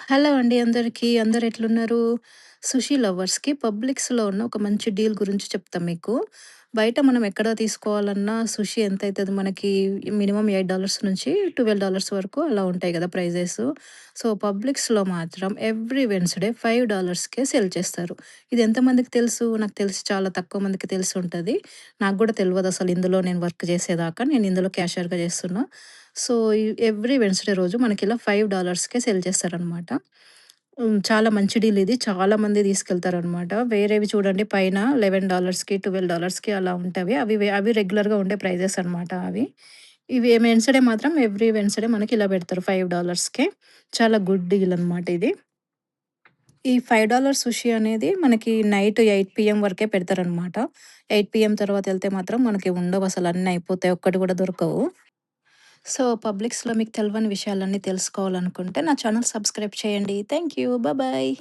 Hello అండి అందరికీ. అందరు ఎట్లున్నారు? సుషి లవర్స్‌కి పబ్లిక్స్‌లో ఉన్న ఒక మంచి డీల్ గురించి చెప్తా మీకు. బయట మనం ఎక్కడ తీసుకోవాలన్నా సుషి ఎంతైతది మనకి మినిమమ్ $8 నుంచి $12 వరకు అలా ఉంటాయి గదా! ప్రైజెస్. సో, పబ్లిక్స్‌లో మాత్రం ఎవ్రీ వెడ్నెస్‌డే $5కే సేల్ చేస్తారు. ఇది ఎంతమందికి తెలుసు? నాకు తెలిసి చాలా తక్కువ మందికి తెలిసుంటది. నాకు గూడా తెలవదసలు ఇందులో నేను వర్క్ చేసేదాకా. నేను ఇందులో క్యాషియర్‌గా చేస్తున్నా. సో, ఎవ్రీ వెడ్నెస్‌డే రోజు మనకిలా $5కే సేల్ చేస్తారనమాట. చాలా మంచి డీల్ ఇది. చాలా మంది తీసుకెళ్తారనమాట. వేరేవి చూడండి పైన $11కి, $12కి అలా ఉంటవి. అవి రెగ్యులర్‌గా ఉండే ప్రైజెస్ అనమాట అవి. ఇవి వెడ్నెస్‌డే మాత్రం ఎవ్రీ వెడ్నెస్‌డే మనకి ఇలా పెడతారు $5కే. చాలా గుడ్ డీల్ అనమాట ఇది. ఈ $5 సుషి అనేది మనకి నైట్ 8 పీఎం వరకే పెడతారనమాట. 8 పీఎం తర్వాత ఎళ్తే మాత్రం మనకి ఉండవసలు అన్నీ అయిపోతాయి. ఒక్కటి కూడా దొరకవు. సో, పబ్లిక్స్‌లో మీకు తెలవని విషయాలన్నీ తెలుసుకోవాలనుకుంటే నా ఛానెల్ సబ్స్క్రైబ్ చేయండి. Thank you. బాయ్.